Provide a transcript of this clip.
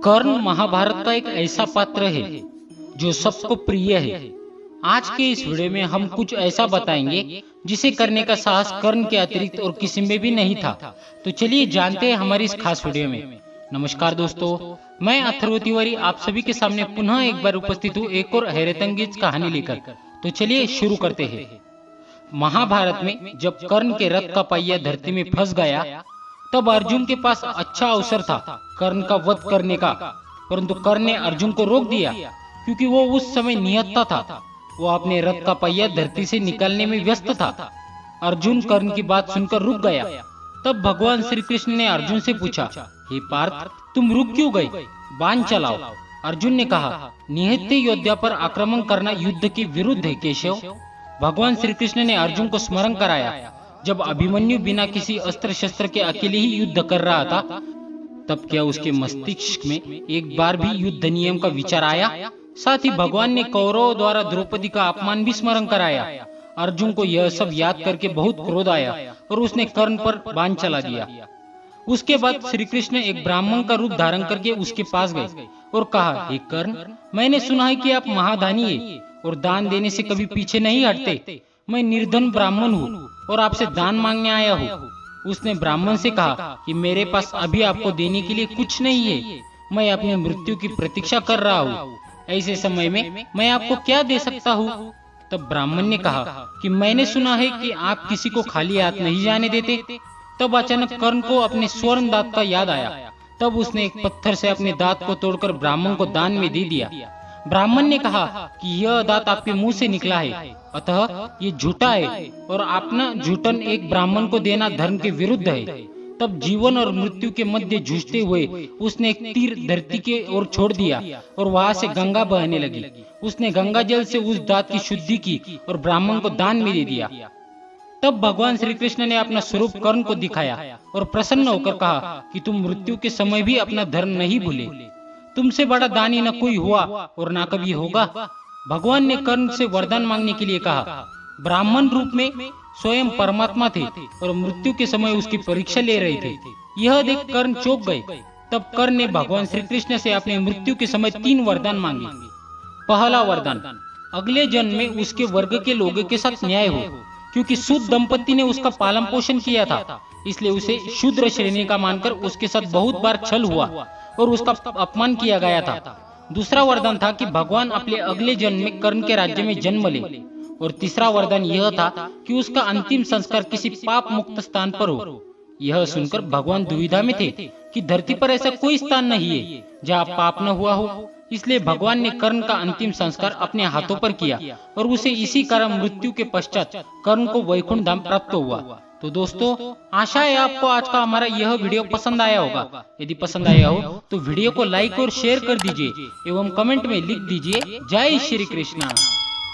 कर्ण महाभारत का एक ऐसा पात्र है जो सबको प्रिय है। आज के इस वीडियो में हम कुछ ऐसा बताएंगे जिसे करने का साहस कर्ण के अतिरिक्त और किसी में भी नहीं था। तो चलिए जानते हैं हमारी इस खास वीडियो में। नमस्कार दोस्तों, मैं अथर्व तिवारी आप सभी के सामने पुनः एक बार उपस्थित हूँ एक और हैरतअंगेज कहानी लेकर। तो चलिए शुरू करते हैं। महाभारत में जब कर्ण के रथ का पहिया धरती में फंस गया तब अर्जुन के पास अच्छा अवसर था कर्ण का वध करने का, परंतु कर्ण ने अर्जुन को रोक दिया क्योंकि वो उस समय निहत्था था। वो अपने रथ का पहिया धरती से निकालने में व्यस्त था। अर्जुन कर्ण की बात सुनकर रुक गया। तब भगवान श्री कृष्ण ने अर्जुन से पूछा, हे पार्थ, तुम रुक क्यों गए? बाण चलाओ। अर्जुन ने कहा, निहत्थे योद्धा पर आक्रमण करना युद्ध के विरुद्ध है केशव। भगवान श्री कृष्ण ने अर्जुन को स्मरण कराया, जब अभिमन्यु बिना किसी अस्त्र शस्त्र के अकेले ही युद्ध कर रहा था, तब क्या उसके मस्तिष्क में एक बार भी युद्ध नियम का विचार आया? साथ ही भगवान ने कौरवों द्वारा द्रौपदी का अपमान भी स्मरण कराया। अर्जुन को यह सब याद करके बहुत क्रोध आया और उसने कर्ण पर बाण चला दिया। उसके बाद श्री कृष्ण एक ब्राह्मण का रूप धारण करके उसके पास गए और कहा, हे कर्ण, मैंने सुना है कि आप महादानी है और दान देने से कभी पीछे नहीं हटते। मैं निर्धन ब्राह्मण हूँ और आपसे दान मांगने आया हूँ। उसने ब्राह्मण से कहा कि मेरे पास अभी आपको देने के लिए कुछ नहीं है, मैं अपनी मृत्यु की प्रतीक्षा कर रहा हूँ। ऐसे समय में मैं आपको क्या दे सकता हूँ? तब ब्राह्मण ने कहा कि मैंने सुना है कि आप किसी को खाली हाथ नहीं जाने देते। तब अचानक कर्ण को अपने स्वर्ण दांत का याद आया। तब उसने एक पत्थर से अपने दांत को तोड़कर ब्राह्मण को दान में दे दिया। ब्राह्मण ने कहा कि यह दांत आपके मुंह से निकला है, अतः ये झूठा है और अपना झूठन एक ब्राह्मण को देना धर्म के विरुद्ध है। तब जीवन और मृत्यु के मध्य जूझते हुए उसने एक तीर धरती के ओर छोड़ दिया और वहां से गंगा बहने लगी। उसने गंगा जल से उस दांत की शुद्धि की और ब्राह्मण को दान में दे दिया। तब भगवान श्री कृष्ण ने अपना स्वरूप कर्ण को दिखाया और प्रसन्न होकर कहा कि तुम मृत्यु के समय भी अपना धर्म नहीं भूले। तुमसे बड़ा दानी न कोई हुआ और न कभी होगा। भगवान ने कर्ण से वरदान मांगने के लिए कहा। ब्राह्मण रूप में स्वयं परमात्मा थे और मृत्यु के समय उसकी परीक्षा ले रहे थे। यह देख कर्ण चौंक गए। तब कर्ण ने भगवान श्री कृष्ण से अपने मृत्यु के समय 3 वरदान मांगे। पहला वरदान, अगले जन्म में उसके वर्ग के लोगों के साथ न्याय हो, क्योंकि शुद्ध दंपति ने उसका पालन पोषण किया था, इसलिए उसे शूद्र श्रेणी का मानकर उसके साथ बहुत बार छल हुआ और उसका अपमान किया गया था। दूसरा वरदान था कि भगवान अपने अगले जन्म में कर्ण के राज्य में जन्म ले। और तीसरा वरदान यह था कि उसका अंतिम संस्कार किसी पाप मुक्त स्थान पर हो। यह सुनकर भगवान दुविधा में थे कि धरती पर ऐसा कोई स्थान नहीं है जहाँ पाप न हुआ हो। इसलिए भगवान ने कर्ण का अंतिम संस्कार अपने हाथों पर किया और उसे इसी कारण मृत्यु के पश्चात कर्ण को वैकुंठ धाम प्राप्त हुआ। तो दोस्तों, आशा है आपको आज का हमारा यह वीडियो पसंद आया होगा। यदि पसंद आया हो तो वीडियो को लाइक और शेयर कर दीजिए एवं कमेंट में लिख दीजिए, जय श्री कृष्णा।